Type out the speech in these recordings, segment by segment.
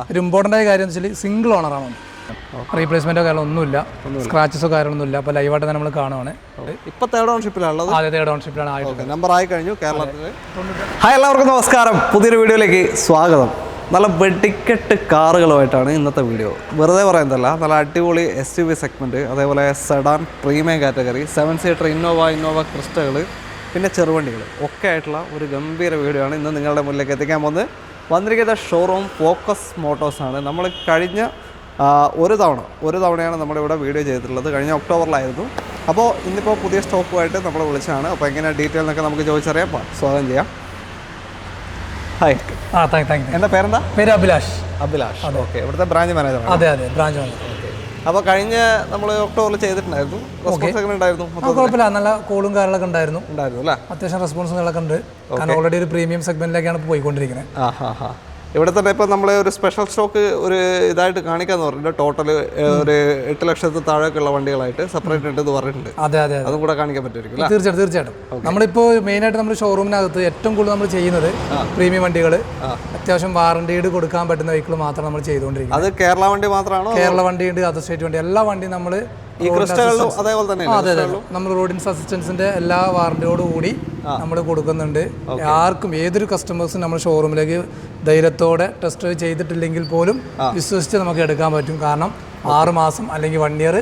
ഒരു ഇമ്പോർട്ടൻ്റ് ആയ കാര്യം എന്ന് വെച്ചാൽ സിംഗിൾ ഓണറാണ്. റീപ്ലേസ്മെന്റോ കാര്യങ്ങളൊന്നുമില്ല, സ്ക്രാച്ചസോ കാര്യങ്ങളൊന്നുമില്ല. അപ്പോൾ ലൈവായിട്ട് തന്നെ നമ്മൾ കാണുവാണ്. ഇപ്പോൾ തേർഡ് ഓൺഷിപ്പിലാണുള്ളത്. അതെ, തേർഡ് ഓൺഷിപ്പിലാണ് ആയിട്ട് നമ്പർ ആയി കഴിഞ്ഞു കേരളത്തിൽ. ഹായ്, എല്ലാവർക്കും നമസ്കാരം. പുതിയൊരു വീഡിയോയിലേക്ക് സ്വാഗതം. നല്ല വെടിക്കെട്ട് കാറുകളുമായിട്ടാണ് ഇന്നത്തെ വീഡിയോ. വെറുതെ പറയുന്നതല്ല, നല്ല അടിപൊളി SUV സെഗ്മെൻറ്റ്, അതേപോലെ sedan premium category, 7 seater Innova ക്രിസ്റ്റകൾ, പിന്നെ ചെറുവണ്ടികൾ ഒക്കെ ആയിട്ടുള്ള ഒരു ഗംഭീര വീഡിയോ ആണ് ഇന്ന് നിങ്ങളുടെ മുന്നിലേക്ക് എത്തിക്കാൻ പോകുന്നത്. വന്നിരിക്കുന്ന ഷോറൂം ഫോക്കസ് മോട്ടോഴ്സാണ്. നമ്മൾ കഴിഞ്ഞ ഒരു തവണയാണ് നമ്മളിവിടെ വീഡിയോ ചെയ്തിട്ടുള്ളത്. കഴിഞ്ഞ ഒക്ടോബറിലായിരുന്നു. അപ്പോൾ ഇന്നിപ്പോൾ പുതിയ സ്റ്റോക്കുമായിട്ട് നമ്മൾ വിളിച്ചതാണ്. അപ്പോൾ എങ്ങനെ ഡീറ്റെയിൽ എന്നൊക്കെ നമുക്ക് ചോദിച്ചറിയാം. സ്വാഗതം ചെയ്യാം. ഹായ്. എന്താ പേരെന്താ? പേര് അഭിലാഷ്. ഓക്കെ. ഇവിടുത്തെ ബ്രാഞ്ച് മാനേജറാണ്. അതെ, ബ്രാഞ്ച് മാനേജർ. അപ്പോൾ കഴിഞ്ഞ നമ്മൾ ഒക്ടോബറിൽ ചെയ്തിട്ടുണ്ടായിരുന്നു. റെസ്പോൺസ് എങ്ങനെ ഉണ്ടായിരുന്നു? കുഴപ്പമില്ല, നല്ല കോളും കാര്യങ്ങളൊക്കെ ഉണ്ടായിരുന്നു അല്ലേ? അത്യാവശ്യം റെസ്പോൺസുകളൊക്കെ ഉണ്ട്. കാരണം ഓൾറെഡി ഒരു പ്രീമിയം സെഗ്മെന്റിലേക്കാണ് പോയിക്കൊണ്ടിരിക്കുന്നത്. ഇവിടെ തന്നെ ഇപ്പോൾ നമ്മൾ ഒരു സ്പെഷ്യൽ സ്റ്റോക്ക് ഒരു ഇതായിട്ട് കാണിക്കാന്ന് പറഞ്ഞിട്ട് ടോട്ടൽ ഒരു 8 ലക്ഷത്തിൽ താഴേക്കുള്ള വണ്ടികളായിട്ട് സെപ്പറേറ്റ് ഉണ്ടെന്ന് പറഞ്ഞിട്ടുണ്ട്. അതെ, അതും കൂടെ കാണിക്കാൻ പറ്റുമായിരിക്കും. തീർച്ചയായിട്ടും. നമ്മളിപ്പോൾ മെയിനായിട്ട് നമ്മൾ ഷോറൂമിനകത്ത് ഏറ്റവും കൂടുതൽ നമ്മൾ ചെയ്യുന്നത് പ്രീമിയം വണ്ടികൾ, അത്യാവശ്യം വാറണ്ടിയുടെ കൊടുക്കാൻ പറ്റുന്ന വെഹിക്കിൾ മാത്രം നമ്മൾ ചെയ്തുകൊണ്ടിരിക്കുന്നത്. അത് കേരള വണ്ടി മാത്രമാണോ? കേരള വണ്ടിയുണ്ട്, അതർ സ്റ്റേറ്റ് വണ്ടി, എല്ലാ വണ്ടിയും നമ്മൾ നമ്മൾ റോഡിൻസ് അസിസ്റ്റൻസിന്റെ എല്ലാ വാറണ്ടിയോടുകൂടി നമ്മൾ കൊടുക്കുന്നുണ്ട്. ആർക്കും ഏതൊരു കസ്റ്റമേഴ്സും നമ്മൾ ഷോറൂമിലേക്ക് ധൈര്യത്തോടെ ടെസ്റ്റ് ഡ്രൈവ് ചെയ്തിട്ടില്ലെങ്കിൽ പോലും വിശ്വസിച്ച് നമുക്ക് എടുക്കാൻ പറ്റും. കാരണം 6 മാസം അല്ലെങ്കിൽ 1 ഇയർ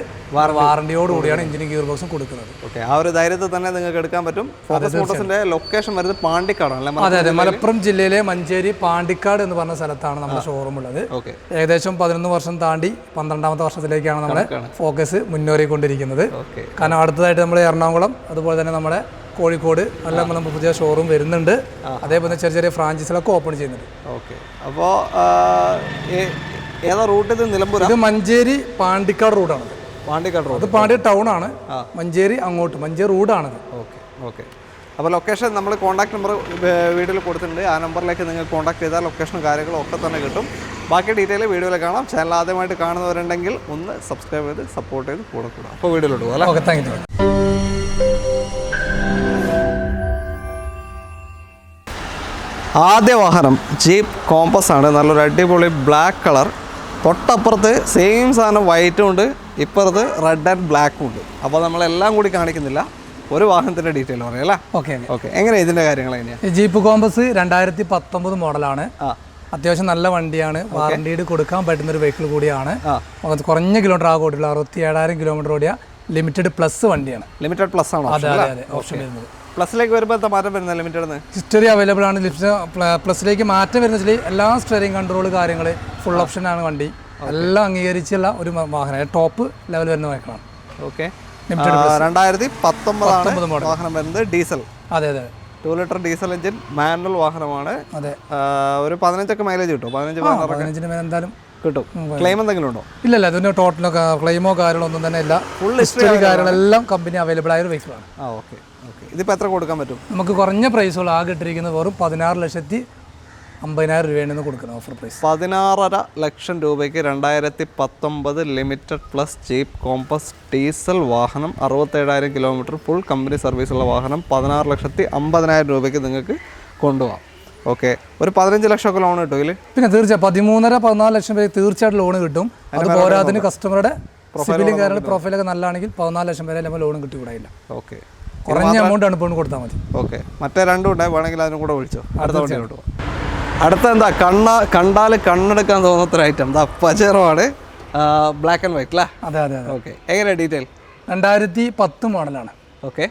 വാറണ്ടിയോടുകൂടിയാണ് എഞ്ചിനും ഗിയർ ബോക്സും കൊടുക്കുന്നത്. ഓക്കെ, ആ ഒരു ധൈര്യത്തിൽ തന്നെ നിങ്ങൾക്ക് എടുക്കാൻ പറ്റും. ഫോക്കസ് മോട്ടോഴ്സിന്റെ ലൊക്കേഷൻ വരുന്നത് പാണ്ടിക്കാടാണ്. അതെ, മലപ്പുറം ജില്ലയിലെ മഞ്ചേരി പാണ്ടിക്കാട് എന്ന് പറഞ്ഞ സ്ഥലത്താണ് നമ്മുടെ ഷോറൂം ഉള്ളത്. ഏകദേശം 11 വർഷം താണ്ടി 12ാമത്തെ വർഷത്തിലേക്കാണ് നമ്മുടെ ഫോക്കസ് മുന്നേറിക്കൊണ്ടിരിക്കുന്നത്. കാരണം അടുത്തതായിട്ട് നമ്മൾ എറണാകുളം, അതുപോലെ തന്നെ നമ്മുടെ കോഴിക്കോട് എല്ലാം നമ്മൾ പുതിയ ഷോറൂം വരുന്നുണ്ട്. അതേപോലെ ചെറിയ ഫ്രാഞ്ചൈസിലൊക്കെ ഓപ്പൺ ചെയ്യുന്നുണ്ട്. ഓക്കെ, അപ്പോൾ ഏതാ റൂട്ട്? ഇത് നിലമ്പൂർ. ഇത് മഞ്ചേരി പാണ്ടിക്കാട് റൂട്ടാണ്. അത് പാണ്ടി ടൗൺ ആണ്. മഞ്ചേരി അങ്ങോട്ട് മഞ്ചേരി റൂട്ടാണത്. ഓക്കെ. അപ്പോൾ ലൊക്കേഷൻ നമ്മൾ കോൺടാക്ട് നമ്പർ വീഡിയോയിൽ കൊടുത്തിട്ടുണ്ട്. ആ നമ്പറിലേക്ക് നിങ്ങൾ കോൺടാക്ട് ചെയ്താൽ ലൊക്കേഷനും കാര്യങ്ങളും ഒക്കെ തന്നെ കിട്ടും. ബാക്കി ഡീറ്റെയിൽ വീഡിയോയിൽ കാണാം. ചാനൽ ആദ്യമായിട്ട് കാണുന്നവരുണ്ടെങ്കിൽ ഒന്ന് സബ്സ്ക്രൈബ് ചെയ്ത് സപ്പോർട്ട് ചെയ്ത് കൂടെ. അപ്പോൾ വീഡിയോയിലോട്ട് പോകാം. Okay, thank you. ആദ്യ വാഹനം ജീപ്പ് കോമ്പസ് ആണ്. നല്ലൊരു അടിപൊളി ബ്ലാക്ക് കളർ. തൊട്ടപ്പുറത്ത് സെയിം സാധനം വൈറ്റും ഉണ്ട്, ഇപ്പുറത്ത് റെഡ് ആൻഡ് ബ്ലാക്കും ഉണ്ട്. അപ്പോൾ നമ്മളെല്ലാം കൂടി കാണിക്കുന്നില്ല, ഒരു വാഹനത്തിൻ്റെ ഡീറ്റെയിൽ പറയാം അല്ലേ? ഓക്കെ. എങ്ങനെയാണ് ഇതിൻ്റെ കാര്യങ്ങൾ? എങ്ങനെയാണ്? ജീപ്പ് കോമ്പസ് 2019 മോഡലാണ്. അത്യാവശ്യം നല്ല വണ്ടിയാണ്. വാറണ്ടിയുടെ കൊടുക്കാൻ പറ്റുന്ന ഒരു വെഹിക്കിൾ കൂടിയാണ്. കുറഞ്ഞ കിലോമീറ്റർ ഓടിയുള്ള 67,000 കിലോമീറ്റർ ഓടിയ ലിമിറ്റഡ് പ്ലസ് വണ്ടിയാണ്. ലിമിറ്റഡ് പ്ലസ് ആണോ? അതെ, ഓപ്ഷൻ വരുന്നത്. പ്ലസിലേക്ക് വരുമ്പോൾ എന്താ മാറ്റം വരുന്നത്? ലിമിറ്റഡ് ഹിസ്റ്ററി അവൈലബിൾ ആണ്. പ്ലസിലേക്ക് മാറ്റം വരുന്നത് എല്ലാ സ്റ്റിയറിംഗ് കൺട്രോൾ കാര്യങ്ങൾ ഫുൾ ഓപ്ഷനാണ് വണ്ടി. എല്ലാം അംഗീകരിച്ചുള്ള ഒരു വാഹനം, ടോപ്പ് ലെവൽ വരുന്ന വാഹനമാണ്. ഓക്കെ. 2019 വാഹനം വരുന്നത് ഡീസൽ. അതെ, 2 ലിറ്റർ ഡീസൽ എഞ്ചിൻ മാനുവൽ വാഹനമാണ്. അതെ, ഒരു 15 മൈലേജ് കിട്ടും. 15 മേലെ എന്തായാലും കിട്ടും. ക്ലെയിം എന്തെങ്കിലും ഉണ്ടോ? ഇല്ല, അതിന് ടോട്ടലോ ക്ലെയിമോ കാര്യങ്ങളോ ഒന്നും തന്നെ ഇല്ല. ഫുൾ ഹിസ്റ്ററി കാര്യങ്ങളെല്ലാം കമ്പനി അവൈലബിൾ ആയ ഒരു വെഹിക്കിളാണ്. ഓക്കെ. ഇതിപ്പോൾ എത്ര കൊടുക്കാൻ പറ്റും? നമുക്ക് കുറഞ്ഞ പ്രൈസുകൾ ആകെ ഇട്ടിരിക്കുന്നത് വെറും 16,50,000 രൂപയാണ് കൊടുക്കുന്നത്. ഓഫർ പ്രൈസ് 16.5 ലക്ഷം രൂപയ്ക്ക് 2019 limited plus jeep compass diesel വാഹനം, 67,000 കിലോമീറ്റർ ഫുൾ കമ്പനി സർവീസുള്ള വാഹനം 16,50,000 രൂപയ്ക്ക് നിങ്ങൾക്ക് കൊണ്ടുപോകാം. ഓക്കെ. ഒരു 15 ലക്ഷമൊക്കെ ലോൺ കിട്ടും ഇതിൽ? പിന്നെ തീർച്ചയായും 13-14 ലക്ഷം രൂപ തീർച്ചയായിട്ടും ലോൺ കിട്ടും. അത് പോരാതിന് കസ്റ്റമറുടെ സിബിലും കാര്യങ്ങളും പ്രൊഫൈലൊക്കെ നല്ലതാണെങ്കിൽ 14 ലക്ഷം വരെ നമ്മൾ ലോണും കിട്ടിക്കൂടായില്ല. ഓക്കെ. കുറഞ്ഞ എമൗണ്ട് ആണ് ഇപ്പോൾ കൊടുത്താൽ മതി. ഓക്കെ. മറ്റേ രണ്ടും ഉണ്ടായി, വേണമെങ്കിൽ അതിനും കൂടെ വിളിച്ചോ. അടുത്ത വണ്ടിയിലോട്ട് പോകും. അടുത്ത എന്താ കണ്ടാൽ കണ്ണെടുക്കാൻ തോന്നാത്തൊരു ഐറ്റം, പജേറോ ആണ്. ബ്ലാക്ക് ആൻഡ് വൈറ്റ് അല്ലേ? അതെ. ഓക്കെ. എങ്ങനെയാണ് ഡീറ്റെയിൽ? 2010 മോഡലാണ്. ഓക്കെ.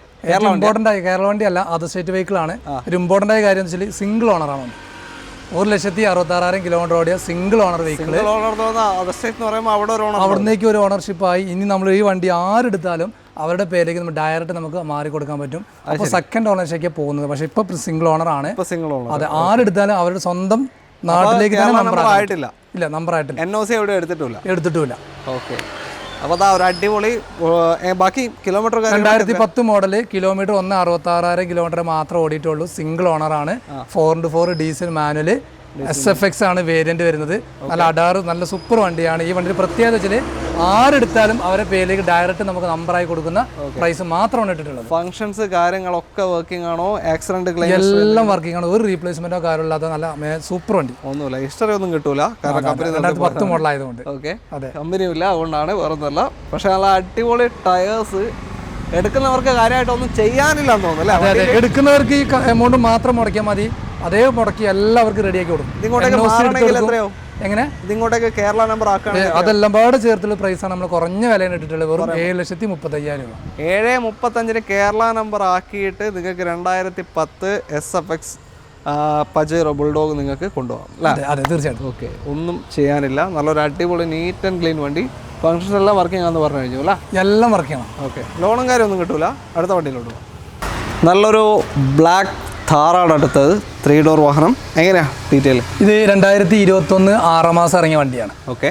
ഇമ്പോർട്ടൻ്റ് ആയ കേരള വണ്ടി അല്ല, അതർ സ്റ്റേറ്റ് വെഹിക്കിൾ ആണ്. ഒരു ഇമ്പോർട്ടൻ്റ് ആയ കാര്യം എന്ന് വെച്ചാൽ സിംഗിൾ ഓണറാണ്. 1,66,000 കിലോമീറ്റർ ഓടിയ സിംഗിൾ ഓണർ വെഹിക്കിൾ. അവിടേക്ക് ഒരു ഓണർഷിപ്പ് ആയി. ഇനി നമ്മൾ ഈ വണ്ടി ആരെടുത്താലും അവരുടെ പേരിലേക്ക് നമ്മൾ ഡയറക്റ്റ് നമുക്ക് മാറി കൊടുക്കാൻ പറ്റും. അപ്പോൾ സെക്കൻഡ് ഓണർഷിപ്പ് പോകുന്നത്. പക്ഷേ ഇപ്പോൾ സിംഗിൾ ഓണർ ആണ്. അതെ, ആരെടുത്താലും അവരുടെ സ്വന്തം നാട്ടിലേക്ക് തന്നെ നമ്പർ ആയിട്ടില്ല. NOC എടുത്തിട്ടില്ല. ഓക്കെ. അപ്പോൾ അതാ ഒരു അടിപൊളി. ബാക്കി കിലോമീറ്റർ 2010 മോഡല്, കിലോമീറ്റർ 1,66,000 കിലോമീറ്റർ മാത്രമേ ഓടിയിട്ടുള്ളൂ. സിംഗിൾ ഓണറാണ്. 4x4 ഡീസൽ മാനുവൽ, SFX ആണ് വേരിയന്റ് വരുന്നത്. നല്ല അഡാറ് നല്ല സൂപ്പർ വണ്ടിയാണ്. ഈ വണ്ടിയുടെ പ്രത്യേകത വെച്ചാൽ ആരെടുത്താലും അവരെ പേരിലേക്ക് ഡയറക്റ്റ് നമുക്ക് നമ്പറായി കൊടുക്കുന്ന പ്രൈസ് മാത്രമാണ് ഇട്ടിട്ടുള്ളത്. ഫംഗ്ഷൻസ് കാര്യങ്ങളൊക്കെ വർക്കിംഗ് ആണോ? ആക്സിഡന്റ് ക്ലെയിം എല്ലാം വർക്കിംഗ് ആണ്. ഒരു റീപ്ലേസ്മെന്റോ കാര്യമില്ലാത്ത നല്ല സൂപ്പർ വണ്ടി. ഒന്നുമില്ല, ഹിസ്റ്ററി ഒന്നും കിട്ടൂല കാരണം കമ്പനി 2010 മോഡൽ ആയതുകൊണ്ട്. ഓക്കെ, കമ്പനിയും ഇല്ല, അതുകൊണ്ടാണ്, വേറൊന്നുമല്ല. പക്ഷെ നല്ല അടിപൊളി ടയേഴ്സ്. എടുക്കുന്നവർക്ക് കാര്യമായിട്ടൊന്നും ചെയ്യാനില്ല എന്ന് തോന്നുന്നു അല്ലേ? അതെ, എടുക്കുന്നവർക്ക് ഈ എമൗണ്ട് മാത്രം മുടക്കിയാൽ മതി. അതേ മുടക്കി എല്ലാവർക്കും റെഡിയാക്കി കൊടുക്കും. എങ്ങനെ ഇതിങ്ങോട്ടേക്ക് കേരള നമ്പർ ആക്കുകയാണെങ്കിൽ അതെല്ലാം പാടെ ചേർത്തുള്ള പ്രൈസാണ് നമ്മൾ കുറഞ്ഞ വിലയാണ് ഇട്ടിട്ടുള്ളത്. വെറും 7,35,000 രൂപ. 7,35,000 കേരള നമ്പർ ആക്കിയിട്ട് നിങ്ങൾക്ക് 2010 SFX പജേറോ ബുൾഡോഗ് നിങ്ങൾക്ക് കൊണ്ടുപോകാം അല്ലേ? അതെ, തീർച്ചയായിട്ടും. ഓക്കെ, ഒന്നും ചെയ്യാനില്ല. നല്ലൊരു അടിപൊളി നീറ്റ് ആൻഡ് ക്ലീൻ വണ്ടി. ഫംഗ്ഷൻസ് എല്ലാം വർക്കിംഗ് ആണെന്ന് പറഞ്ഞു കഴിഞ്ഞു അല്ലേ? എല്ലാം വർക്ക് ചെയ്യണം. ഓക്കെ, ലോണും കാര്യമൊന്നും കിട്ടൂല. അടുത്ത വണ്ടിയിലോട്ട് പോകാം. നല്ലൊരു ബ്ലാക്ക് ഥാറാണ് അടുത്തത്. 3 ഡോർ വാഹനം. എങ്ങനെയാ ഡീറ്റെയിൽ? ഇത് 2021 6 മാസം ഇറങ്ങിയ വണ്ടിയാണ്. ഓക്കെ,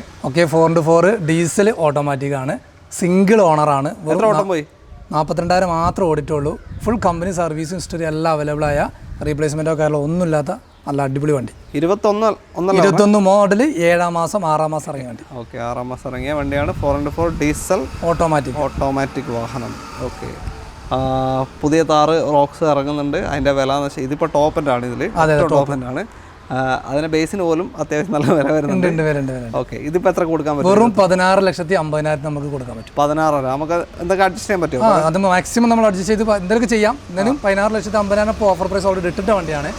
4x4 ഡീസൽ ഓട്ടോമാറ്റിക് ആണ്. സിംഗിൾ ഓണറാണ്. എത്ര ഓട്ടം പോയി? 42,000 മാത്രം ഓടിയിട്ടുള്ളൂ. ഫുൾ കമ്പനി സർവീസ് ഹിസ്റ്ററി എല്ലാം അവൈലബിൾ ആയ റീപ്ലേസ്മെൻറ്റോ കാര്യമോ ഒന്നുമില്ലാത്ത നല്ല അടിപൊളി വണ്ടി. 21 മോഡൽ 7 മാസം 6 മാസം ഇറങ്ങിയ വണ്ടി. ഓക്കെ, 6 മാസം ഇറങ്ങിയ വണ്ടിയാണ്. 4x4 ഡീസൽ ഓട്ടോമാറ്റിക് വാഹനം. ഓക്കെ, പുതിയ താറ് റോക്സ് ഇറങ്ങുന്നുണ്ട്. അതിൻ്റെ വില എന്ന് വെച്ചാൽ ഇതിപ്പോൾ ടോപ്പ് എൻഡ് ആണ്. ഇതിൽ ടോപ്പ് എൻഡ് ആണ്. അതിന് ബേസിന് പോലും അത്യാവശ്യം നല്ല വില വരുന്നുണ്ട്. ഓക്കെ, ഇതിപ്പോൾ എത്ര കൊടുക്കാൻ പറ്റും? വെറും 16,50,000 നമുക്ക് കൊടുക്കാൻ പറ്റും. 16 നമുക്ക് എന്തൊക്കെ അഡ്ജസ്റ്റ് ചെയ്യാൻ പറ്റുമോ? അത് മാക്സിമം നമ്മൾ അഡ്ജസ്റ്റ് ചെയ്ത് എന്തൊക്കെ ചെയ്യാം. എന്നാലും 16,50,000 ഇപ്പോൾ ഓഫർ പ്രൈസ് ഓൾറെഡി ഇട്ടിട്ട വണ്ടിയാണ്.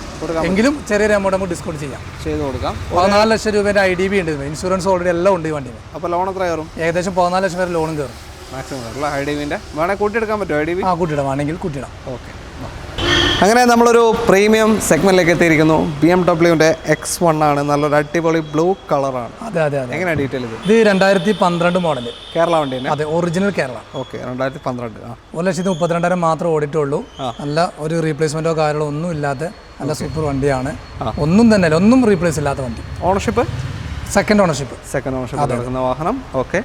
എങ്കിലും ചെറിയൊരു എമൗണ്ട് നമുക്ക് ഡിസ്കൗണ്ട് ചെയ്ത് കൊടുക്കാം. 14 ലക്ഷം രൂപേൻ്റെ IDB ഉണ്ട്. ഇൻഷുറൻസ് ഓൾറെഡി എല്ലാം ഉണ്ട് ഈ വണ്ടിയിൽ. അപ്പോൾ ലോൺ എത്ര കയറും? ഏകദേശം 14 ലക്ഷം വരെ ലോണും കയറും. മാക്സിമം കയറും. IDBൻ്റെ വേണമെങ്കിൽ കൂട്ടിയെടുക്കാൻ പറ്റുമോ? IDB കൂട്ടിയിടാം, വേണമെങ്കിൽ കൂട്ടിയിടാം. ഓക്കെ, അങ്ങനെ നമ്മളൊരു പ്രീമിയം സെഗ്മെന്റിലേക്ക് എത്തിയിരിക്കുന്നു. BMW X1 ആണ്. നല്ലൊരു അടിപൊളി ബ്ലൂ കളറാണ്. അതെ. എങ്ങനെയാണ് ഡീറ്റെയിൽ? ഇത് 2012 മോഡൽ കേരള വണ്ടി തന്നെ. അതെ, ഒറിജിനൽ കേരള. ഓക്കെ, 2012. 1,32,000 മാത്രം ഓടിയിട്ടുള്ളൂ. നല്ല ഒരു റീപ്ലേസ്മെന്റോ കാര്യങ്ങളോ ഒന്നും ഇല്ലാത്ത നല്ല സൂപ്പർ വണ്ടിയാണ്. ഒന്നും തന്നെ ഒന്നും റീപ്ലേസ് ഇല്ലാത്ത വണ്ടി. ഓണർഷിപ്പ് സെക്കൻഡ് ഓണർഷിപ്പ് നടക്കുന്ന വാഹനം. ഓക്കെ,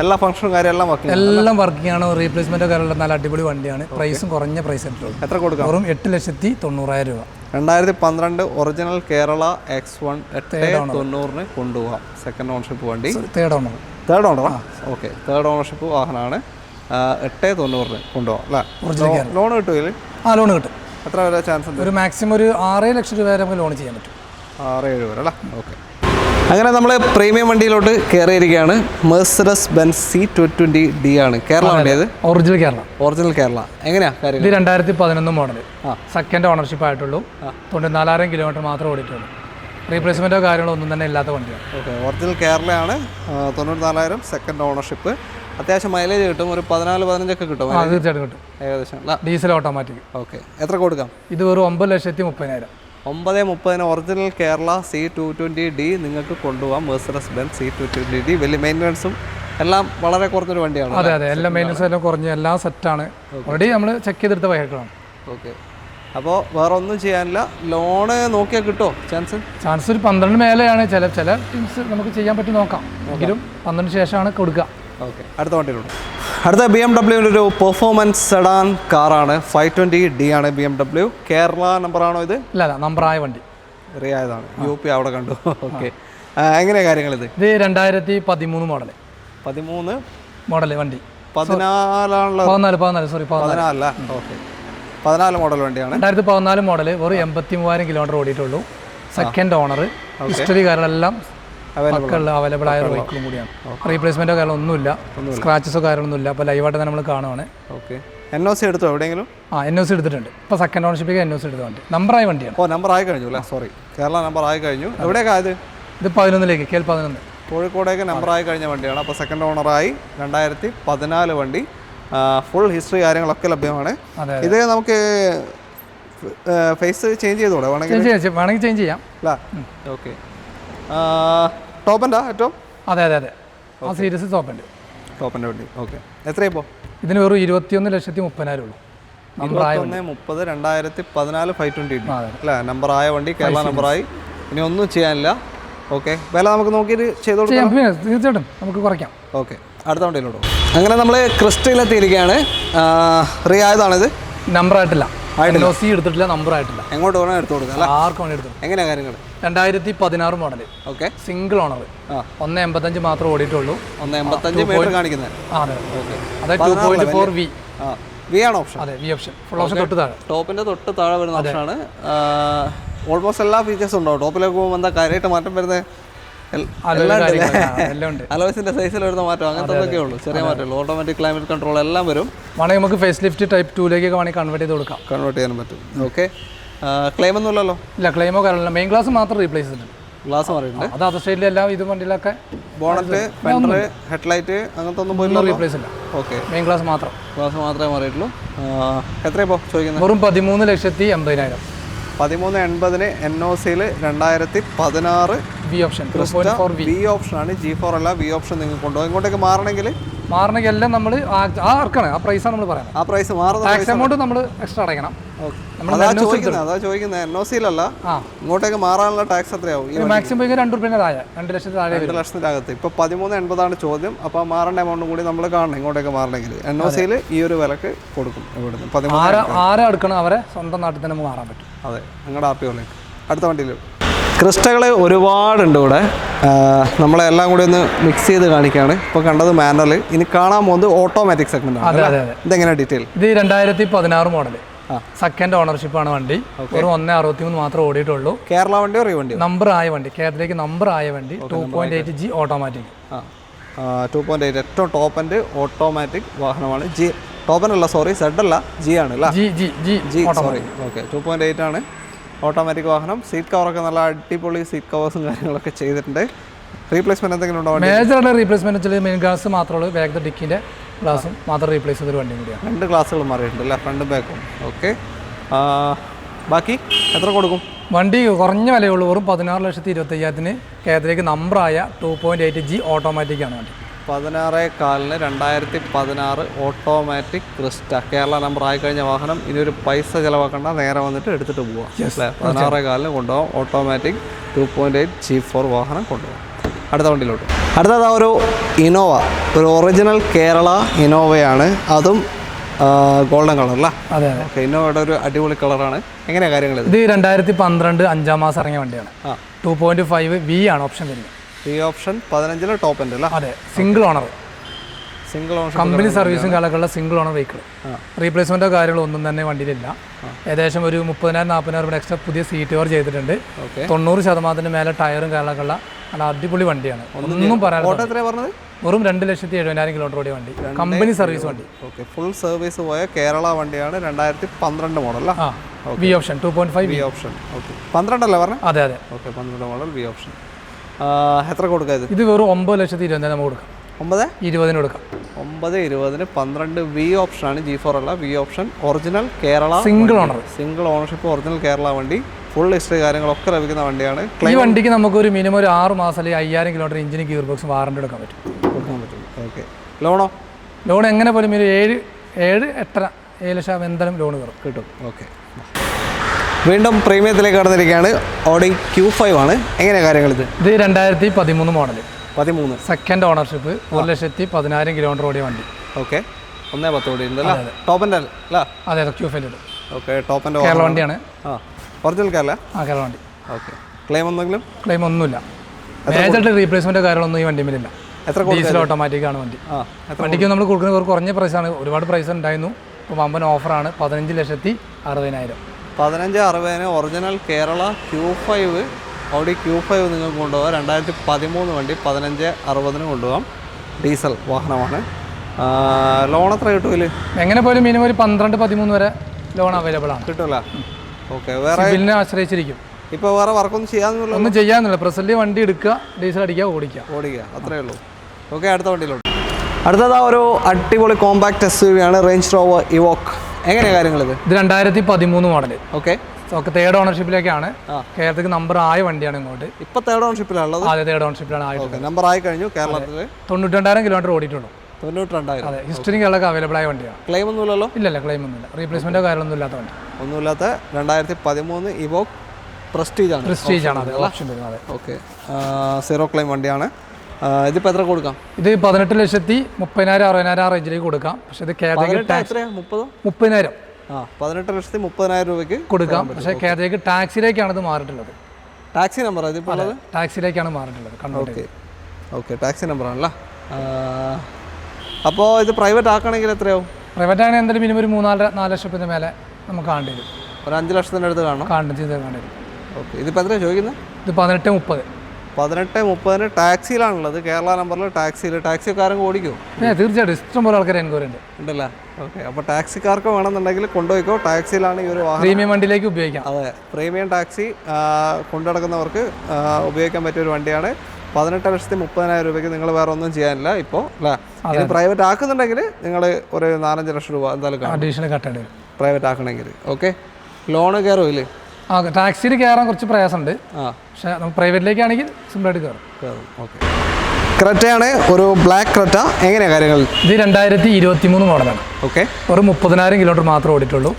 എല്ലാ ഫംഗ്ഷനും കാര്യമെല്ലാം എല്ലാം വർക്കിംഗ് ആണ്. റീപ്ലേസ്മെന്റോ കാര്യമുള്ള നല്ല അടിപൊളി വണ്ടിയാണ്. പ്രൈസും കുറഞ്ഞ പ്രൈസ് ആയിട്ടുള്ളൂ. എത്ര കൊടുക്കാം? വെറും 8,90,000 രൂപ. 2012 ഒറിജിനൽ കേരള X1 890 കൊണ്ടുപോകാം. സെക്കൻഡ് ഓണർഷിപ്പ് വണ്ടി. Third owner. Okay, third ownership വാഹനമാണ്. 890 കൊണ്ടുപോകാം അല്ലേ? ലോൺ കിട്ടുമല്ലേ? ലോൺ കിട്ടും. എത്ര വരെ ചാൻസ് ഉണ്ട്? ഒരു മാക്സിമം ഒരു 6 ലക്ഷം രൂപ വരെ നമുക്ക് ലോൺ ചെയ്യാൻ പറ്റും. 6-7 വരെ അല്ലേ? ഓക്കെ, അങ്ങനെ നമ്മൾ പ്രീമിയം വണ്ടിയിലോട്ട് കയറിയിരിക്കുകയാണ്. Mercedes Benz C220D ആണ്. കേരള വണ്ടിയത്? ഒറിജിനൽ കേരള. എങ്ങനെയാ കാര്യം? ഇത് 2011 മോഡൽ. സെക്കൻഡ് ഓണർഷിപ്പ് ആയിട്ടുള്ളൂ. 94,000 കിലോമീറ്റർ മാത്രം ഓടിയിട്ടുള്ളൂ. റീപ്ലേസ്മെന്റോ കാര്യങ്ങളോ ഒന്നും തന്നെ ഇല്ലാത്ത വണ്ടിയാണ്. ഓക്കെ, ഒറിജിനൽ കേരളയാണ്. 94,000 സെക്കൻഡ് ഓണർഷിപ്പ്. അത്യാവശ്യം മൈലേജ് കിട്ടും. ഒരു 14-15 ഒക്കെ കിട്ടും. തീർച്ചയായിട്ടും കിട്ടും. ഏകദേശം ഡീസൽ ഓട്ടോമാറ്റിക്. ഓക്കെ, എത്ര കൊടുക്കാം? ഇത് വെറും 9,30,000. 930 ഒറിജിനൽ കേരള C220D നിങ്ങൾക്ക് കൊണ്ടുപോകാം. Mercedes Benz C220D. വലിയ മെയിൻ്റനൻസും എല്ലാം വളരെ കുറഞ്ഞൊരു വണ്ടിയാണ്. അതെ, എല്ലാ മെയിൻ്റനൻസും എല്ലാം കുറഞ്ഞ് എല്ലാം സെറ്റാണ്. ഓൾറെഡി നമ്മൾ ചെക്ക് ചെയ്തെടുത്ത വെഹിക്കിളാണ്. ഓക്കെ, അപ്പോൾ വേറെ ഒന്നും ചെയ്യാനില്ല. ലോണ് നോക്കിയാൽ കിട്ടുമോ? ചാൻസ് ഒരു 12 മേലെയാണ്. ചില ടീംസ് നമുക്ക് ചെയ്യാൻ പറ്റി നോക്കാം. എങ്കിലും 12 ശേഷമാണ് കൊടുക്കുക. ഓക്കെ, അടുത്ത വണ്ടിയിലുണ്ട്. അടുത്ത BMW ഒരു പെർഫോമൻസ് സെഡാൻ കാറാണ്. 520D ആണ്. BMW കേരള നമ്പറാണോ ഇത്? ഇല്ല, നമ്പറായ വണ്ടി. റിയായതാണ്. UP അവിടെ കണ്ടു. ഓക്കെ, എങ്ങനെയാണ് കാര്യങ്ങൾ? ഇത് 2013 മോഡൽ. 13 മോഡൽ വണ്ടി. 14 ഓക്കെ, 14 മോഡൽ വണ്ടിയാണ്. 2014 മോഡൽ. വെറും 83,000 കിലോമീറ്റർ ഓടിയിട്ടുള്ളൂ. Second owner. ഹിസ്റ്ററി കാര്യങ്ങളെല്ലാം അവൈലബിൾ ആയ വെഹിക്കിളും കൂടിയാണ്. റീപ്ലേസ്മെന്റോ കാര്യങ്ങളോ ഒന്നുമില്ല. സ്ക്രാച്ചസോ കാര്യങ്ങളൊന്നുമില്ല. അപ്പോൾ ലൈവായിട്ട് നമ്മൾ കാണുവാണ്. ഓക്കെ, NOC എടുത്തോ എവിടെയെങ്കിലും? NOC എടുത്തിട്ടുണ്ട്. ഇപ്പോൾ സെക്കൻഡ് ഓണർഷിപ്പിലേക്ക് NOC എടുത്ത വണ്ടി. നമ്പറായ വണ്ടിയാണ്. നമ്പർ ആയി കഴിഞ്ഞു അല്ലേ? സോറി, കേരള നമ്പർ ആയി കഴിഞ്ഞു. എവിടെയൊക്കെ ഇത് 11ലേക്ക് KL 11 കോഴിക്കോടേക്ക് നമ്പർ ആയി കഴിഞ്ഞ വണ്ടിയാണ്. അപ്പോൾ സെക്കൻഡ് ഓണറായി. 2014 വണ്ടി. ഫുൾ ഹിസ്റ്ററി കാര്യങ്ങളൊക്കെ ലഭ്യമാണ്. ഇത് നമുക്ക് ഫേസ് ചേഞ്ച് ചെയ്തോടെ? വേണമെങ്കിൽ ചേഞ്ച് ചെയ്യാം അല്ലേ? ഓക്കെ, ടോപ്പ് എൻഡാ ഏറ്റവും? അതെ, ആ സീരീസ് ടോപ്പ് എൻ്റെ വണ്ടി. ഓക്കെ, എത്രയിപ്പോൾ? ഇതിന് വെറും 21,30,000 ഉള്ളൂ. 21,30 2014 520D അല്ലേ? നമ്പർ ആയ വണ്ടി, കേരള നമ്പറായി. ഇനി ഒന്നും ചെയ്യാനില്ല. ഓക്കെ, വില നമുക്ക് നോക്കിയിട്ട് ചെയ്തോളൂ. തീർച്ചയായിട്ടും നമുക്ക് കുറയ്ക്കാം. ഓക്കെ, അടുത്ത വണ്ടിയിലോട്ടോ. അങ്ങനെ നമ്മൾ ക്രിസ്റ്റയിലെത്തിയിരിക്കുകയാണ്. റിയായതാണിത്. നമ്പറായിട്ടില്ല. NOC എടുത്തിട്ടില്ല, നമ്പർ ആയിട്ടില്ല. എങ്ങോട്ട് വേണം എടുത്തു കൊടുക്കാം, ആർക്കും വേണ്ടി എടുത്തു. എങ്ങനെയാണ് കാര്യങ്ങൾ? 2016 മോഡൽ. Okay, single owner. 1.85 മാത്രമേ ഓടിയിട്ടുള്ളൂ. 1.85 മീറ്റർ കാണിക്കുന്നത്. അതെ, അതായത് 2.4 V. വി ആണ് ഓപ്ഷൻ. അതെ, വി ഓപ്ഷൻ. ഫുൾ ഓപ്ഷൻ തൊട്ട് താഴെ, ടോപ്പിന്റെ തൊട്ട് താഴെ വരുന്ന ഓപ്ഷനാണ്. ഓൾമോസ്റ്റ് എല്ലാ ഫീച്ചേഴ്സും ഉണ്ടാവും. ടോപ്പിലേക്ക് പോകുമ്പോൾ എന്താ കാര്യമായിട്ട് മാറ്റം വരുന്നത്? അലോയ്സിന്റെ സൈസിൽ വരുന്ന മാറ്റം അങ്ങനത്തെ ഉള്ളൂ, ചെറിയ മാറ്റമുള്ളൂ. ഓട്ടോമാറ്റിക് ക്ലൈമറ്റ് കൺട്രോൾ എല്ലാം വരും. വേണമെങ്കിൽ നമുക്ക് ഫേസ് ലിഫ്റ്റ് ടൈപ്പ് 2 വേണമെങ്കിൽ കൺവേർട്ട് ചെയ്ത് കൊടുക്കാം. കൺവേർട്ട് ചെയ്യാൻ പറ്റും. ഓക്കെ, ക്ലെയിം ഒന്നും ഇല്ലല്ലോ? ഇല്ല, ക്ലെയിമോ കാര്യമില്ല. മെയിൻ ഗ്ലാസ് മാത്രം റീപ്ലേസ് ചെയ്തിട്ടുണ്ട്. ഗ്ലാസ് മാറിയിട്ടുണ്ട്. അത് അതർ സൈഡിൽ എല്ലാം ഇത് വണ്ടിയിലൊക്കെ ബോണറ്റ്, ഫെൻഡർ, ഹെഡ്ലൈറ്റ് അങ്ങനത്തെ ഒന്നും പോയി റീപ്ലേസ് ഇല്ല. ഓക്കെ, മെയിൻ ഗ്ലാസ് മാത്രം. ഗ്ലാസ് മാത്രമേ മാറിയിട്ടുള്ളൂ. എത്രയാണ് ചോദിക്കുന്നത്? വെറും 13,80,000. 13.80 NOCയിൽ 2016 വി ഓപ്ഷൻ. 2.4 വി ഓപ്ഷനാണ്. G4 അല്ല, വി ഓപ്ഷൻ നിങ്ങൾക്ക് കൊണ്ടുപോകും. ഇങ്ങോട്ടേക്ക് മാറണമെങ്കിൽ എല്ലാം നമ്മൾ ആർക്കാണ് ആ പ്രൈസാണ് നമ്മൾ പറയുന്നത്. ആ പ്രൈസ് മാറുന്ന ടാക്സ് എമൗണ്ട് നമ്മൾ എക്സ്ട്രാ അടയ്ക്കണം. അതാ ചോദിക്കുന്നത് NOCയിലല്ല, ഇങ്ങോട്ടേക്ക് മാറാനുള്ള ടാക്സ് എത്രയാവും? മാക്സിമം 2 രൂപയുടെ താഴെ, 2 ലക്ഷത്തിന് താഴെ, 2 ലക്ഷത്തിനകത്ത്. ഇപ്പോൾ 13.80 ചോദ്യം. അപ്പോൾ മാറേണ്ട എമൗണ്ടും കൂടി നമ്മൾ കാണണം. ഇങ്ങോട്ടേക്ക് മാറണമെങ്കിൽ NOCയിൽ ഈ ഒരു വിലക്ക് കൊടുക്കും. ഇവിടുന്ന് ആരാ എടുക്കണം അവരെ സ്വന്തം നാട്ടിൽ തന്നെ മാറാൻ പറ്റും. അതെ, നിങ്ങളുടെ RPOയിലേക്ക്. അടുത്ത വണ്ടിയിൽ ക്രിസ്റ്റകൾ ഒരുപാടുണ്ട് ഇവിടെ. നമ്മളെല്ലാം കൂടി ഒന്ന് മിക്സ് ചെയ്ത് കാണിക്കുകയാണ്. ഇപ്പോൾ കണ്ടത് മാനുവൽ, ഇനി കാണാൻ പോകുന്നത് ഓട്ടോമാറ്റിക് സെഗ്മെന്റ് ആണ്. ഇതെങ്ങനെയാണ് ഡീറ്റെയിൽ? ഇത് 2016 മോഡൽ, സെക്കൻഡ് ഓണർഷിപ്പാണ് വണ്ടി. ഒരു 1.63 മാത്രമേ ഓടിയിട്ടുള്ളൂ. കേരള വണ്ടിയോ റീ വണ്ടിയോ? നമ്പർ ആയ വണ്ടി, കേരളത്തിലേക്ക് നമ്പർ ആയ വണ്ടി. 2.8 G ഓട്ടോമാറ്റിക്. 2.8 ഏറ്റവും ടോപ്പ് ആൻഡ് ഓട്ടോമാറ്റിക് വാഹനമാണ്. ടോപ്പ് അല്ല, സോറി, സെഡ് അല്ല, G ആണ് അല്ലേ? G sorry. ഓക്കെ, 2.8 ആണ് ഓട്ടോമാറ്റിക് വാഹനം. സീറ്റ് കവറൊക്കെ നല്ല അടിപൊളി സീറ്റ് കവേഴ്സും കാര്യങ്ങളൊക്കെ ചെയ്തിട്ടുണ്ട്. റീപ്ലേസ്മെന്റ് എന്തെങ്കിലും ഉണ്ടോ? മേജറായിട്ട് റീപ്ലേസ്മെന്റ് വെച്ചാൽ മെയിൻ ഗ്ലാസ് മാത്രമേ ഉള്ളൂ. ബാക്ക് ഡിക്കിന്റെ ഗ്ലാസും മാത്രം റീപ്ലേസ് ചെയ്തൊരു വണ്ടിയും കൂടിയാണ്. 2 ഗ്ലാസുകൾ മാറിയിട്ടുണ്ട് അല്ലേ, ഫ്രണ്ടും ബാക്കും. ഓക്കെ, ബാക്കി എത്ര കൊടുക്കും? വണ്ടി കുറഞ്ഞ വിലയുള്ളൂ. വെറും 16,25,000 കേരളത്തിലേക്ക് നമ്പറായ 2.8 G ഓട്ടോമാറ്റിക് ആണ് വണ്ടി. 16,400 2016 ഓട്ടോമാറ്റിക് ക്രിസ്റ്റ കേരള നമ്പർ ആയിക്കഴിഞ്ഞ വാഹനം. ഇനി ഒരു പൈസ ചിലവാക്കണ്ട, നേരെ വന്നിട്ട് എടുത്തിട്ട് പോവാം. 16,400 കൊണ്ടുപോകാം. ഓട്ടോമാറ്റിക് 2.8 G4 വാഹനം കൊണ്ടുപോകാം. അടുത്ത വണ്ടിയിലോട്ട്. അടുത്തത് ഒരു ഇന്നോവ, ഒരു ഒറിജിനൽ കേരള ഇന്നോവയാണ്. അതും ഗോൾഡൻ കളർ അല്ല? അതെ അതെ. ഓക്കെ, ഇന്നോവയുടെ ഒരു അടിപൊളി കളറാണ്. എങ്ങനെയാണ് കാര്യങ്ങൾ? ഇത് 2012 5-ാം മാസം ഇറങ്ങിയ വണ്ടിയാണ്. 2.5 V ആണ് ഓപ്ഷൻ വരുന്നത്. ഈ ഓപ്ഷൻ 15 ടോപ്പ് ഉണ്ട് അല്ലേ? അതെ, സിംഗിൾ ഓണർ. കമ്പനി സർവീസും കാലൊക്കെയുള്ള സിംഗിൾ ഓണർ വെഹിക്കിൾ. റീപ്ലേസ്മെന്റോ കാര്യങ്ങളോ ഒന്നും തന്നെ വണ്ടിയിലില്ല. ഏകദേശം ഒരു 30,000-40,000 എക്സ്ട്രാ പുതിയ സീറ്റ് കവർ ചെയ്തിട്ടുണ്ട്. 90% മേലെ ടയറും കാര്യങ്ങളൊക്കെ ഉള്ള നല്ല അടിപൊളി വണ്ടിയാണ്. ഒന്നും പറയാൻ. വെറും 2,70,000 കിലോമീറ്റർ ഓടിയ വണ്ടി, കമ്പനി സർവീസ് വണ്ടി. ഓക്കെ, ഫുൾ സർവീസ് പോയ കേരള വണ്ടിയാണ്. 2012 model. V option 2.5 V option. Okay, 12 അല്ലേ പറഞ്ഞത്? അതെ അതെ. Okay, 12 model V option. എത്ര കൊടുക്കാം? ഇത് വെറും 9,20,000 നമുക്ക് കൊടുക്കാം. 9,20,000 കൊടുക്കാം. 9,20,000 12 വി ഓപ്ഷനാണ്. G4 അല്ല, V option. Original Kerala single owner, single ownership, original Kerala വണ്ടി. ഫുൾ ഹിസ്റ്ററി കാര്യങ്ങളൊക്കെ ലഭിക്കുന്ന വണ്ടിയാണ്. ഈ വണ്ടിക്ക് നമുക്ക് ഒരു മിനിമം ഒരു 6 മാസം അല്ലെങ്കിൽ 5,000 കിലോമീറ്റർ എഞ്ചിന് ഗിയർ ബോക്സ് വാറണ്ടി എടുക്കാൻ പറ്റും. ഓക്കെ, ലോണോ? ലോൺ എങ്ങനെ പോലും ഒരു 7 ലക്ഷം എന്തായാലും ലോൺ കിട്ടും. ഓക്കെ, വീണ്ടും പ്രീമിയത്തിലേക്ക് കടന്നിരിക്കുകയാണ്. ഓഡി Q5 ആണ്. എങ്ങനെയാണ് കാര്യങ്ങൾ? ഇത് 2013 മോഡൽ, 13 സെക്കൻഡ് ഓണർഷിപ്പ്, 1,10,000 കിലോമീറ്റർ ഓടിയ വണ്ടി. ഓക്കെ, 1.10 ഓടി ഉണ്ട് അല്ലേ? ടോപ്പിൻ്റെ അല്ല? അതെ അതെ, Q5. ഓക്കെ, ടോപ്പിൻ്റെ കേരള വണ്ടിയാണ്. ഒറിജിനൽ കേരള? കേരള വണ്ടി. ഓക്കെ, ക്ലെയിം എന്തെങ്കിലും? ക്ലെയിം ഒന്നുമില്ല. മേജറായിട്ട് റീപ്ലേസ്മെൻറ്റോ കാര്യങ്ങളൊന്നും ഈ വണ്ടിമില്ല. ഡീസൽ ഓട്ടോമാറ്റിക് ആണ് വണ്ടി. വണ്ടിക്ക് നമ്മൾ കൊടുക്കുന്നത് കുറഞ്ഞ പ്രൈസാണ്. ഒരുപാട് പ്രൈസ് ഉണ്ടായിരുന്നു. ഇപ്പോൾ വമ്പൻ ഓഫറാണ്. 15,60,000. 15,60,000 original Kerala Q5. Audi Q5 നിങ്ങൾക്ക് കൊണ്ടുപോകാം. 2013 വണ്ടി 15,60,000 കൊണ്ടുപോകാം. ഡീസൽ വാഹനമാണ്. ലോൺ എത്ര കിട്ടുമതിൽ? എങ്ങനെ പോലും മിനിമം ഒരു 12-13 വരെ ലോൺ അവൈലബിൾ ആണ്. കിട്ടുമല്ല? ഓക്കെ, വേറെ ബില്ലിനെ ആശ്രയിച്ചിരിക്കും. ഇപ്പോൾ വേറെ വർക്കൊന്നും ചെയ്യാമെന്നില്ല? ഒന്നും ചെയ്യാമെന്നില്ല. പ്രസന്റ് വണ്ടി എടുക്കുക, ഡീസൽ അടിക്കുക, ഓടിക്കുക, അത്രയേ ഉള്ളൂ. ഓക്കെ, അടുത്ത വണ്ടിയിലോട്ട്. അടുത്തതാ ഒരു അടിപൊളി കോമ്പാക്ട് SUV ആണ്, റേഞ്ച് റോവർ ഇവോക്ക്. എങ്ങനെയാണ് കാര്യങ്ങൾ? ഇത് 2013 മോഡൽ. Okay, third ഓണർഷിപ്പിലേക്കാണ്. കേരളത്തിൽ നമ്പർ ആയ വണ്ടിയാണ്. ഇങ്ങോട്ട് ഇപ്പോൾ തേർഡ് ഓണർഷിപ്പിലാണുള്ളത്? അതെ, തേർഡ് ഓണർഷിപ്പിലാണ് ആയിട്ടുള്ളത്. നമ്പർ ആയി കഴിഞ്ഞു. കേരളത്തിൽ 92,000 കിലോമീറ്റർ ഓടിയിട്ടുള്ളൂ. 92,000. അതെ, ഹിസ്റ്ററി കേരളത്തിൽ അവൈലബിൾ ആയ വണ്ടിയാണ്. ക്ലെയിം ഒന്നുമില്ലല്ലോ? ഇല്ല, ക്ലെയിം ഒന്നുമില്ല. റീപ്ലേസ്മെന്റോ കാര്യമൊന്നും ഇല്ലാത്ത വണ്ടി. ഒന്നുമില്ലാത്ത 2013 ഇവോക്ക് പ്രസ്റ്റീജ് ആണ്. അതെ, ഓപ്ഷൻ വരുന്നത്. ഓക്കെ, 0 ക്ലെയിം വണ്ടിയാണ്. ഇതിപ്പോൾ എത്ര കൊടുക്കാം? ഇത് 18,30,000 60,000 ആ റേഞ്ചിലേക്ക് കൊടുക്കാം. പക്ഷെ ഇത് 30,000 18,30,000 രൂപയ്ക്ക് കൊടുക്കാം. പക്ഷേ കേരളത്തിലേക്ക് ടാക്സിയിലേക്കാണ് ഇത് മാറിയിട്ടുള്ളത്. ടാക്സി നമ്പർ ഇതിപ്പോൾ ഉള്ളത് ടാക്സിയിലേക്കാണ് മാറിയിട്ടുള്ളത്. ഓക്കെ ഓക്കെ, ടാക്സി നമ്പറാണല്ലോ. അപ്പോൾ ഇത് പ്രൈവറ്റ് ആക്കണമെങ്കിൽ എത്രയാവും? പ്രൈവറ്റ് ആണെങ്കിൽ എന്തായാലും മിനിമം ഒരു 3-4 ലക്ഷത്തിന് മേലെ നമുക്ക് കാണേണ്ടി വരും. ഒരു 5 ലക്ഷത്തിൻ്റെ അടുത്ത് കാണണം. കാണേണ്ടി വരും. ഓക്കെ, ഇതിപ്പോൾ എത്രയാണ് ചോദിക്കുന്നത്? ഇത് 18-30. 18-30 ടാക്സിയിലാണുള്ളത്. കേരള നമ്പറിൽ ടാക്സിക്കാരൻ ഓടിക്കുമോ? തീർച്ചയായിട്ടും ഇഷ്ടംപോലെ ആൾക്കാർ എൻക്വയറി ഉണ്ട്. ഉണ്ടല്ലേ? ഓക്കെ, അപ്പോൾ ടാക്സിക്കാർക്ക് വേണമെന്നുണ്ടെങ്കിൽ കൊണ്ടുപോയിക്കോ. ടാക്സിയിലാണ് ഈ ഒരു വാഹനം പ്രീമിയം വണ്ടിയിലേക്ക് ഉപയോഗിക്കാം. അതെ, പ്രീമിയം ടാക്സി കൊണ്ടുനടക്കുന്നവർക്ക് ഉപയോഗിക്കാൻ പറ്റിയ ഒരു വണ്ടിയാണ്. 18,30,000 രൂപയ്ക്ക് നിങ്ങൾ വേറെ ഒന്നും ചെയ്യാനില്ല ഇപ്പോൾ അല്ലേ? ഇത് പ്രൈവറ്റ് ആക്കുന്നുണ്ടെങ്കിൽ നിങ്ങൾ ഒരു 4-5 ലക്ഷം രൂപ എന്തായാലും അഡീഷണൽ കട്ടേണ്ടി വരും പ്രൈവറ്റ് ആക്കണമെങ്കിൽ. ഓക്കെ, ലോണ് കയറുമില്ലേ? ടാക്സിയിൽ കയറാൻ കുറച്ച് പ്രയാസമുണ്ട്. പക്ഷേ നമുക്ക് പ്രൈവറ്റിലേക്കാണെങ്കിൽ സിമ്പിളായിട്ട് കയറും. ഓക്കെ, ക്രെറ്റയാണ്, ഒരു ബ്ലാക്ക് ക്രെറ്റ. എങ്ങനെയാണ് കാര്യങ്ങൾ? ഇത് 2023 മോഡലാണ്. ഓക്കെ, ഒരു 30,000 കിലോമീറ്റർ മാത്രമേ ഓടിയിട്ടുള്ളൂ.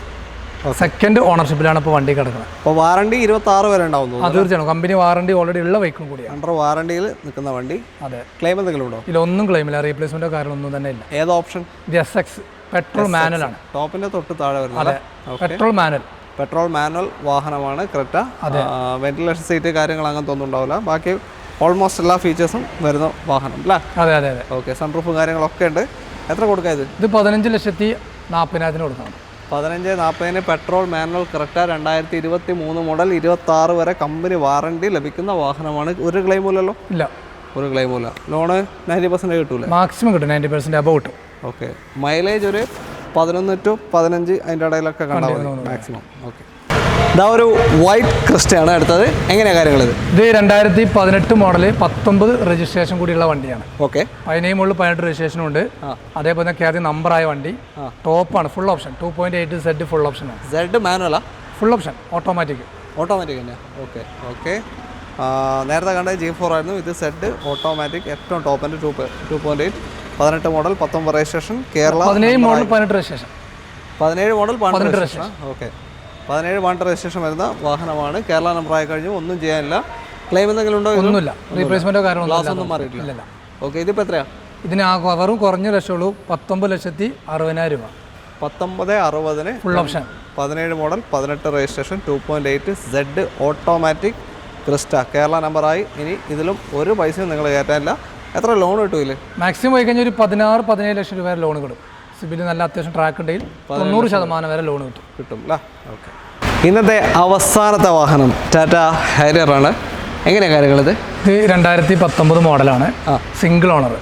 സെക്കൻഡ് ഓണർഷിപ്പിലാണ് ഇപ്പോൾ വണ്ടി കിടക്കുന്നത്. അപ്പോൾ വാറണ്ടി 26 വരെ ഉണ്ടാവും. തീർച്ചയായും കമ്പനി വാറണ്ടി ഓൾറെഡി ഉള്ള ബൈക്കും കൂടിയാണ്. അണ്ടർ വാറണ്ടിയിൽ നിൽക്കുന്ന വണ്ടി. അതെ. ക്ലെയിം എന്തെങ്കിലും ഉണ്ടോ? ഇതിലൊന്നും ക്ലെയിമില്ല. റീപ്ലേസ്മെന്റോ കാര്യങ്ങളൊന്നും തന്നെ ഇല്ല. ഏത് ഓപ്ഷൻ? ഇത് SX പെട്രോൾ മാനുവൽ ആണ്. ടോപ്പിന്റെ തൊട്ട് താഴെ വരുന്നത്. പെട്രോൾ മാനുവൽ വാഹനമാണ് ക്രെറ്റ. വെന്റിലേഷൻ സീറ്റ് കാര്യങ്ങൾ അങ്ങനത്തെ ഒന്നും ഉണ്ടാവില്ല. ബാക്കി ഓൾമോസ്റ്റ് എല്ലാ ഫീച്ചേഴ്സും വരുന്ന വാഹനം അല്ലേ? അതെ അതെ അതെ. ഓക്കെ, സൺറൂഫും കാര്യങ്ങളൊക്കെ ഉണ്ട്. എത്ര കൊടുക്കാം ഇത്? ഇത് 15,40,000 കൊടുക്കണം. 15,40,000 പെട്രോൾ മാനുവൽ ക്രെറ്റ 2023 മോഡൽ 26 വരെ കമ്പനി വാറണ്ടി ലഭിക്കുന്ന വാഹനമാണ്. ഒരു ക്ലെയിമുമില്ലല്ലോ? ഇല്ല, ഒരു ക്ലെയിമുമില്ല. ലോണ് 90% കിട്ടൂല? മാക്സിമം കിട്ടും, 90% അബവ് കിട്ടും. ഓക്കെ, മൈലേജ് ഒരു 11 to 15 അതിൻ്റെ ഇടയിലൊക്കെ കണ്ടാൽ മതി മാക്സിമം. ഓക്കെ, ഇതാ ഒരു വൈറ്റ് ക്രിസ്റ്റയാണ് അടുത്തത്. എങ്ങനെയാണ് കാര്യങ്ങൾ? ഇത് 2018 മോഡൽ 19 രജിസ്ട്രേഷൻ കൂടിയുള്ള വണ്ടിയാണ്. ഓക്കെ, 17 മുകളിൽ 18 രജിസ്ട്രേഷനും ഉണ്ട്. അതേപോലെ തന്നെ കേരളത്തിൽ നമ്പറായ വണ്ടി. ടോപ്പാണ്, ഫുൾ ഓപ്ഷൻ 2.8Z ഫുൾ ഓപ്ഷനാണ്. Z മാനുവലാ? ഫുൾ ഓപ്ഷൻ, ഓട്ടോമാറ്റിക് തന്നെ. ഓക്കെ ഓക്കെ, നേരത്തെ കണ്ടത് G4 ആയിരുന്നു. ഇത് Z ഓട്ടോമാറ്റിക്, ഏറ്റവും ടോപ്പിൻ്റെ 2.8, 18 model 19 registration. Kerala 17 model 18 registration. 17 model 18 registration. Okay, 17 18 registration വരുന്ന വാഹനമാണ്. കേരള നമ്പർ ആയി കഴിഞ്ഞു, ഒന്നും ചെയ്യാനില്ല. ക്ലെയിം എന്തെങ്കിലും ഉണ്ടോ? ഒന്നുമില്ല, റീപ്ലേസ്മെന്റോ കാര്യങ്ങളൊന്നും മാറിയിട്ടില്ല. ഓക്കെ, ഇതിപ്പോൾ എത്രയാണ്? ഇതിന് വെറും കുറഞ്ഞ ലക്ഷമുള്ളൂ, 19,60,000 രൂപ. 19,60,000 full option. 17 model 18 registration 2.8 Z automatic Crysta. Kerala നമ്പറായി. ഇനി ഇതിലും ഒരു പൈസയും നിങ്ങൾ കയറ്റാനില്ല. എത്ര ലോൺ കിട്ടൂല്ലേ? മാക്സിമം പോയി കഴിഞ്ഞാൽ ഒരു 16-17 ലക്ഷം രൂപ വരെ ലോൺ കിട്ടും. സിബിൽ നല്ല അത്യാവശ്യം ട്രാക്ക് ഉണ്ടെങ്കിൽ 90% വരെ ലോൺ കിട്ടും അല്ലേ? ഓക്കെ, ഇന്നത്തെ അവസാനത്തെ വാഹനം ടാറ്റ ഹാരിയർ ആണ്. എങ്ങനെയാണ് കാര്യങ്ങൾ? ഇത് 2019 മോഡലാണ്. സിംഗിൾ ഓണർ,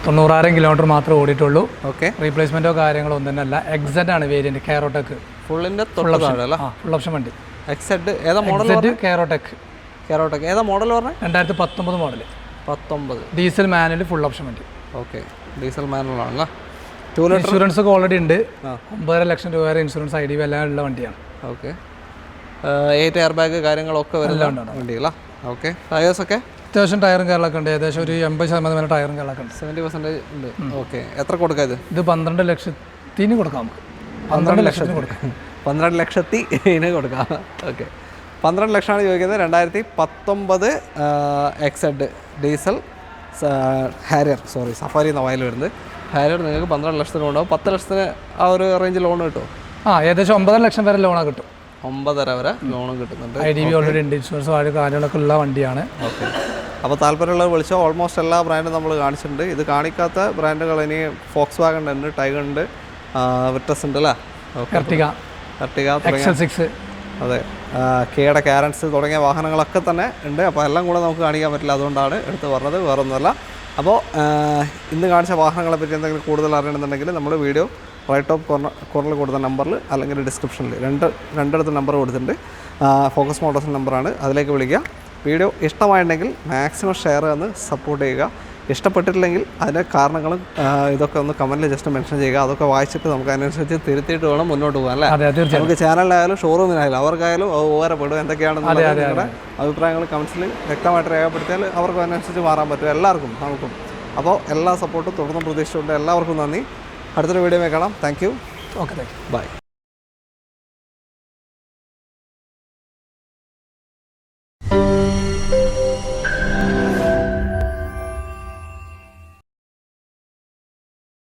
90,000 കിലോമീറ്റർ മാത്രമേ ഓടിയിട്ടുള്ളൂ. ഓക്കെ, റീപ്ലേസ്മെന്റോ കാര്യങ്ങളോ ഒന്നും തന്നെ അല്ല. എക്സെഡ് ആണ് വേരിയന്റ്, കെയറോടെക് ഫുള്ളിന്റെ ഫുൾ ഓപ്ഷൻ വണ്ടി. എക്സെഡ് ഏതാ മോഡൽ? കെയറോടെക് ഏതാ മോഡൽ പറഞ്ഞത്? 2019 model 19 diesel manual full option വണ്ടി. ഓക്കെ, ഡീസൽ മാനുവൽ ആണല്ലോ. ഇൻഷുറൻസ് ഒക്കെ ഓൾറെഡി ഉണ്ട്. 9.5 ലക്ഷം രൂപ വരെ ഇൻഷുറൻസ് ID എല്ലാം ഉള്ള വണ്ടിയാണ്. ഓക്കെ, 8 എയർ ബാഗ് കാര്യങ്ങളൊക്കെ വരുന്ന വണ്ടികളാ. ഓക്കെ, ടയേഴ്സ് ഒക്കെ അത്യാവശ്യം ടയറും കാര്യങ്ങളൊക്കെ ഉണ്ട്. ഏകദേശം ഒരു 80% വരെ ടയറും കാര്യങ്ങളൊക്കെ ഉണ്ട്. 70% ഉണ്ട്. ഓക്കെ, എത്ര കൊടുക്കാം ഇത്? ഇത് 12 ലക്ഷത്തിന് കൊടുക്കാം. 12 ലക്ഷത്തിന് കൊടുക്കാം. 12 ലക്ഷത്തിന് കൊടുക്കാം. ഓക്കെ, 12 ലക്ഷമാണ് ചോദിക്കുന്നത്. 2019 എക്സെഡ് ഡീസൽ ഹാരിയർ, സഫാരി എന്ന വയൽ വരുന്നത്. ഹാരിയർ നിങ്ങൾക്ക് 12 ലക്ഷത്തിന് ഉണ്ടാവും. 10 ലക്ഷത്തിന് ആ ഒരു റേഞ്ച് ലോൺ കിട്ടും. ഏകദേശം 9.5 ലക്ഷം വരെ ലോണാണ് കിട്ടും. 9.5 വരെ ലോണും കിട്ടുന്നുണ്ട്. IDV ഓൾറെഡി ഉണ്ട്, ഇൻഷുറൻസ് കാര്യങ്ങളൊക്കെ ഉള്ള വണ്ടിയാണ്. ഓക്കെ, അപ്പോൾ താല്പര്യമുള്ളത് വിളിച്ചോ. ഓൾമോസ്റ്റ് എല്ലാ ബ്രാൻഡും നമ്മൾ കാണിച്ചിട്ടുണ്ട്. ഇത് കാണിക്കാത്ത ബ്രാൻഡുകൾ ഇനി ഫോക്സ് വാഗൺ ഉണ്ട്, ടൈഗർ ഉണ്ട്, വിറ്റസ് ഉണ്ട് അല്ലേ? എർട്ടിഗ XL6, അതെ, കിയയുടെ കാരൻസ് തുടങ്ങിയ വാഹനങ്ങളൊക്കെ തന്നെ ഉണ്ട്. അപ്പോൾ എല്ലാം കൂടെ നമുക്ക് കാണിക്കാൻ പറ്റില്ല, അതുകൊണ്ടാണ് എടുത്ത് പറഞ്ഞത്, വേറൊന്നുമല്ല. അപ്പോൾ ഇന്ന് കാണിച്ച വാഹനങ്ങളെ പറ്റി എന്തെങ്കിലും കൂടുതൽ അറിയണമെന്നുണ്ടെങ്കിൽ നമ്മൾ വീഡിയോ റൈറ്റ് ടോപ്പ് കോർണറിൽ കൊടുത്ത നമ്പറിൽ അല്ലെങ്കിൽ ഡിസ്ക്രിപ്ഷനിൽ രണ്ടിടത്ത് നമ്പർ കൊടുത്തിട്ടുണ്ട്. ഫോക്കസ് മോട്ടോഴ്സിൻ്റെ നമ്പറാണ്, അതിലേക്ക് വിളിക്കുക. വീഡിയോ ഇഷ്ടമായിട്ടുണ്ടെങ്കിൽ മാക്സിമം ഷെയർ തന്ന് സപ്പോർട്ട് ചെയ്യുക. ഇഷ്ടപ്പെട്ടിട്ടില്ലെങ്കിൽ അതിൻ്റെ കാരണങ്ങളും ഇതൊക്കെ ഒന്ന് കമൻറ്റിൽ ജസ്റ്റ് മെൻഷൻ ചെയ്യുക. അതൊക്കെ വായിച്ചിട്ട് നമുക്ക് അതിനനുസരിച്ച് തിരുത്തിയിട്ട് വേണം മുന്നോട്ട് പോകാൻ അല്ലേ? നമുക്ക് ചാനലിലായാലും ഷോറൂമിനായാലും അവർക്കായാലും ഉപകാരപ്പെടും. എന്തൊക്കെയാണെന്ന് നിങ്ങളുടെ അഭിപ്രായങ്ങൾ കമൻസിൽ വ്യക്തമായിട്ട് രേഖപ്പെടുത്തിയാൽ അവർക്ക് അതിനനുസരിച്ച് മാറാൻ പറ്റും, എല്ലാവർക്കും നമുക്കും. അപ്പോൾ എല്ലാ സപ്പോർട്ടും തുടർന്നും പ്രതീക്ഷിച്ചുകൊണ്ട് എല്ലാവർക്കും നന്ദി. അടുത്തൊരു വീഡിയോ കാണാം. Thank you. Okay, by.